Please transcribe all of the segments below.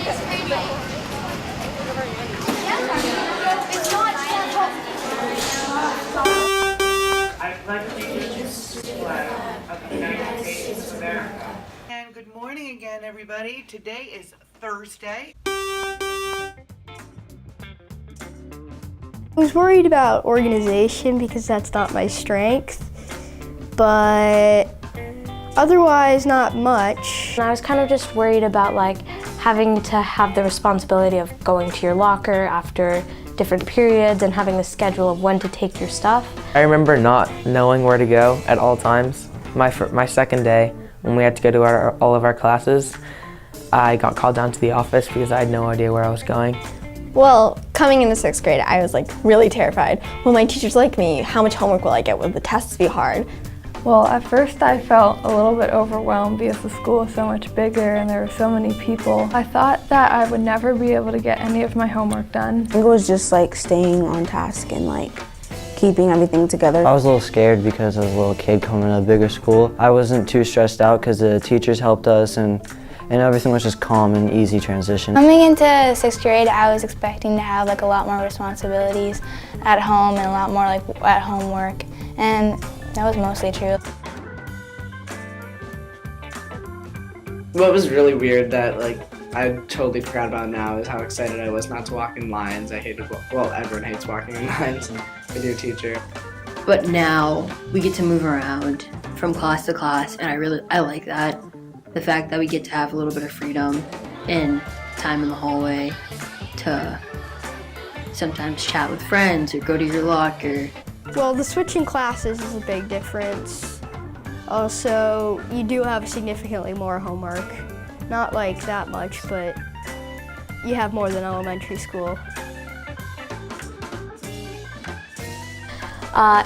I pledge allegiance to the flag of the United States of America. And good morning again, everybody. Today is Thursday. I was worried about organization because that's not my strength, but otherwise not much. I was kind of just worried about having to have the responsibility of going to your locker after different periods and having a schedule of when to take your stuff. I remember not knowing where to go at all times. My second day, when we had to go to all of our classes, I got called down to the office because I had no idea where I was going. Well, coming into 6th grade, I was really terrified. Will my teachers like me? How much homework will I get? Will the tests be hard? Well, at first I felt a little bit overwhelmed because the school is so much bigger and there were so many people. I thought that I would never be able to get any of my homework done. I think it was just staying on task and keeping everything together. I was a little scared because I was a little kid coming to a bigger school. I wasn't too stressed out because the teachers helped us and everything was just calm and easy transition. Coming into 6th grade, I was expecting to have a lot more responsibilities at home and a lot more at-home work, and that was mostly true. What was really weird that I totally forgot about now is how excited I was not to walk in lines. I hated, well, everyone hates walking in lines with your teacher. But now we get to move around from class to class, and I like that. The fact that we get to have a little bit of freedom and time in the hallway to sometimes chat with friends or go to your locker. Well, the switching classes is a big difference. Also, you do have significantly more homework. Not that much, but you have more than elementary school.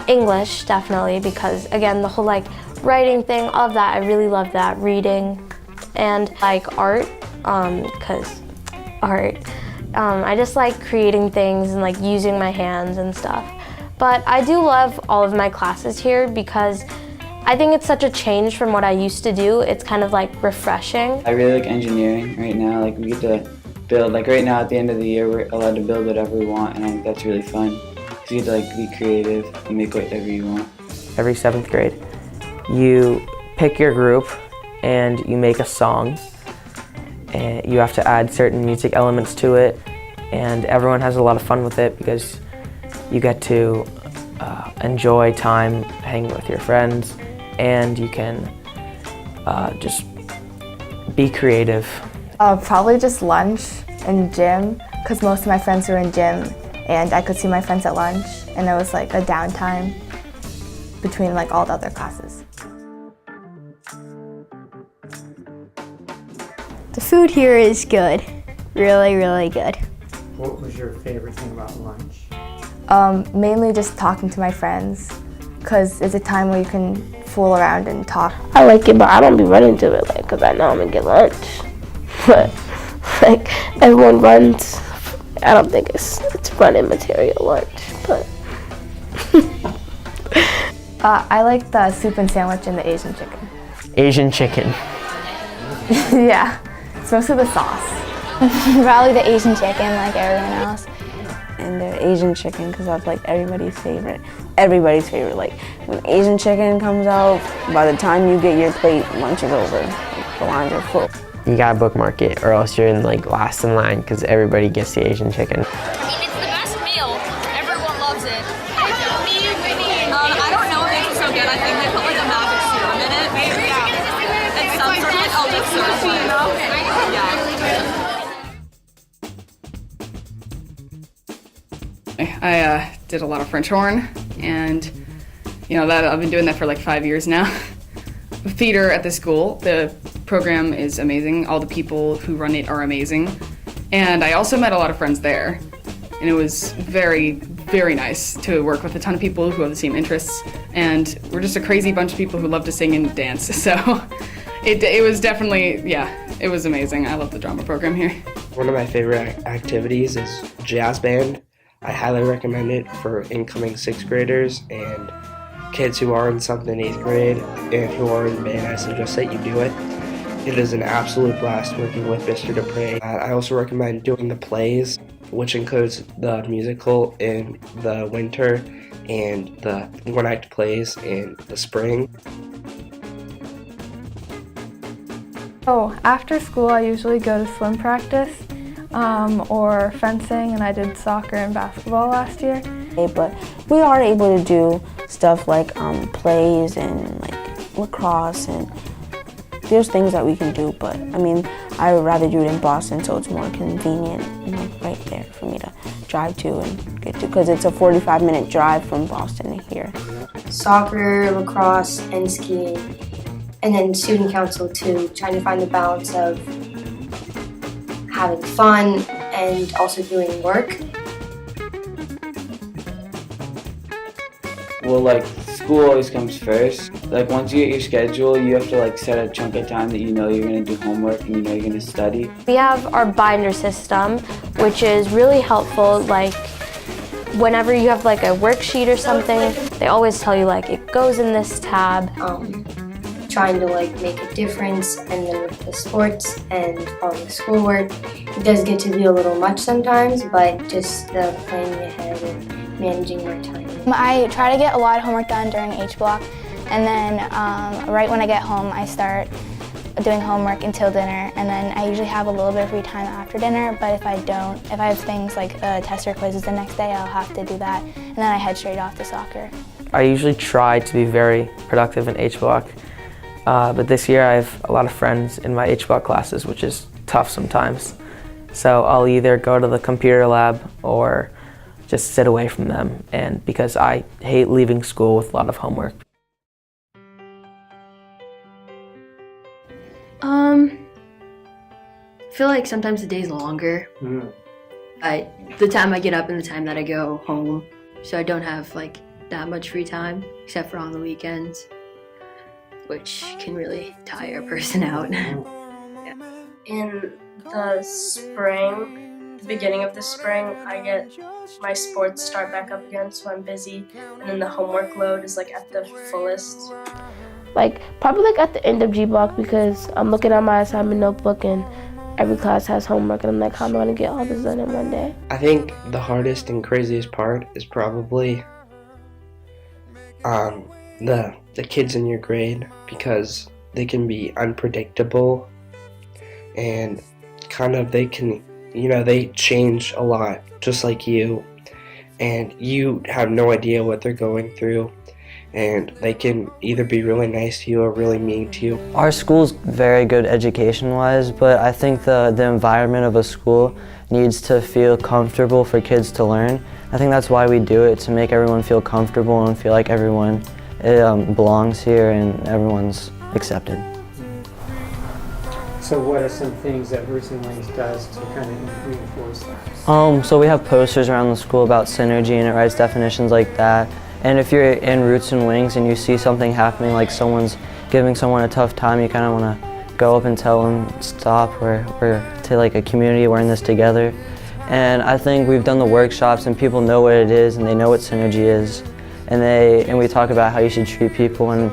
English, definitely, because again, the whole writing thing, all of that, I really love that. Reading and art, because art. I just like creating things and using my hands and stuff. But I do love all of my classes here because I think it's such a change from what I used to do. It's kind of refreshing. I really like engineering right now. We get to build, right now at the end of the year, we're allowed to build whatever we want, and I think that's really fun. Because you get to be creative and make whatever you want. Every 7th grade, you pick your group and you make a song. And you have to add certain music elements to it, and everyone has a lot of fun with it because you get to enjoy time hanging with your friends, and you can just be creative. Probably just lunch and gym, because most of my friends were in gym, and I could see my friends at lunch, and it was a downtime between all the other classes. The food here is good. Really, really good. What was your favorite thing about lunch? Mainly just talking to my friends, because it's a time where you can fool around and talk. I like it, but I don't be running to it, because I know I'm gonna get lunch. But, everyone runs. I don't think it's running material lunch, but. I like the soup and sandwich and the Asian chicken. Asian chicken. Yeah, it's mostly the sauce. Probably the Asian chicken like everyone else. And the Asian chicken, because that's everybody's favorite. Everybody's favorite. When Asian chicken comes out, by the time you get your plate, lunch is over. The lines are full. You gotta bookmark it, or else you're in last in line because everybody gets the Asian chicken. I mean, it's the best meal. Everyone loves it. I don't know if it's so good. I think they put a magic serum in it. It's some sort of elder syrup, you know? Yeah. I did a lot of French horn, and that I've been doing that for 5 years now. Theater at the school, the program is amazing. All the people who run it are amazing, and I also met a lot of friends there, and it was very, very nice to work with a ton of people who have the same interests, and we're just a crazy bunch of people who love to sing and dance. So it was definitely, yeah, it was amazing. I love the drama program here. One of my favorite activities is jazz band. I highly recommend it for incoming 6th graders and kids who are in 7th and 8th grade and who are in band. I suggest that you do it. It is an absolute blast working with Mr. Dupre. I also recommend doing the plays, which includes the musical in the winter and the one-act plays in the spring. Oh, after school I usually go to swim practice or fencing, and I did soccer and basketball last year. But we are able to do stuff like plays and like lacrosse, and there's things that we can do, but I mean, I would rather do it in Boston so it's more convenient and like right there for me to drive to and get to, because it's a 45-minute drive from Boston to here. Soccer, lacrosse, and skiing, and then student council too, trying to find the balance of having fun and also doing work. Well, like, school always comes first. Like, once you get your schedule, you have to like set a chunk of time that you know you're gonna do homework and you know you're gonna study. We have our binder system, which is really helpful. Like, whenever you have like a worksheet or something, they always tell you like it goes in this tab. Trying to like make a difference, and then with the sports and all the schoolwork, it does get to be a little much sometimes, but just the planning ahead and managing my time. I try to get a lot of homework done during H block, and then right when I get home I start doing homework until dinner, and then I usually have a little bit of free time after dinner, but if I have things like tests or quizzes the next day, I'll have to do that, and then I head straight off to soccer. I usually try to be very productive in H block, but this year I have a lot of friends in my H block classes, which is tough sometimes. So I'll either go to the computer lab or just sit away from them, and because I hate leaving school with a lot of homework. I feel like sometimes the day's longer, but the time I get up and the time that I go home, so I don't have like that much free time, except for on the weekends, which can really tire a person out. In the spring, the beginning of the spring, I get my sports start back up again, so I'm busy, and then the homework load is like at the fullest. Like probably like at the end of G block, because I'm looking at my assignment notebook and every class has homework, and I'm like, how am I gonna get all this done in one day? I think the hardest and craziest part is probably the kids in your grade, because they can be unpredictable and kind of they change a lot just like you, and you have no idea what they're going through, and they can either be really nice to you or really mean to you. Our school's very good education-wise, but I think the environment of a school needs to feel comfortable for kids to learn. I think that's why we do it, to make everyone feel comfortable and feel like everyone belongs here and everyone's accepted. So what are some things that Roots and Wings does to kind of reinforce that? So we have posters around the school about synergy, and it writes definitions like that. And if you're in Roots and Wings and you see something happening, like someone's giving someone a tough time, you kind of want to go up and tell them, stop, we're to like a community, we're in this together. And I think we've done the workshops and people know what it is and they know what synergy is. And we talk about how you should treat people, and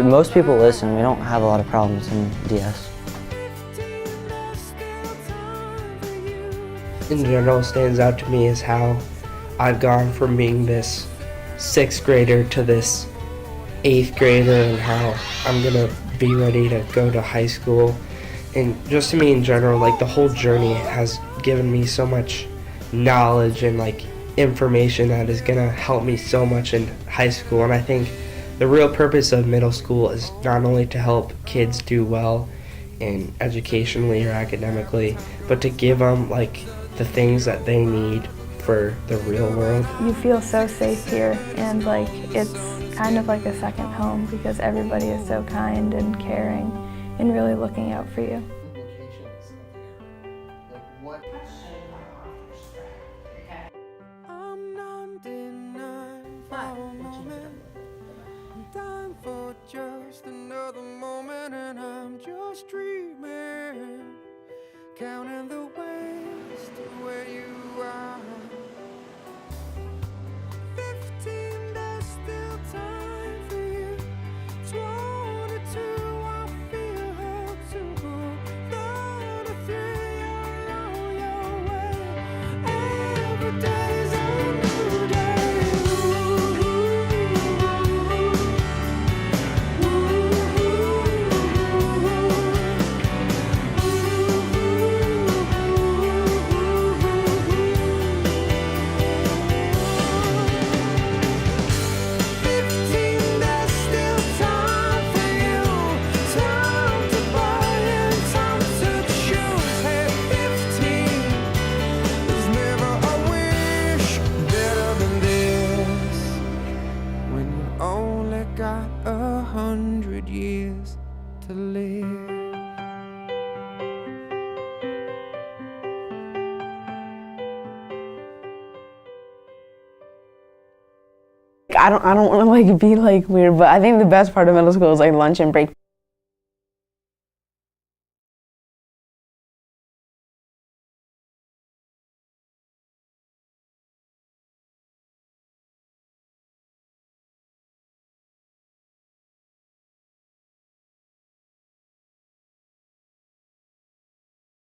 most people listen. We don't have a lot of problems in DS. In general, stands out to me is how I've gone from being this 6th grader to this 8th grader, and how I'm gonna be ready to go to high school. And just to me in general, like the whole journey has given me so much knowledge and like information that is gonna help me so much in high school. And I think the real purpose of middle school is not only to help kids do well in educationally or academically, but to give them like the things that they need for the real world. You feel so safe here, and like it's kind of like a second home, because everybody is so kind and caring and really looking out for you. Just another moment, and I'm just dreaming, counting the ways to where you are. 15, there's still time for you. 22, I feel held to go got 100 years to live. I don't want to like be like weird, but I think the best part of middle school is like lunch and break.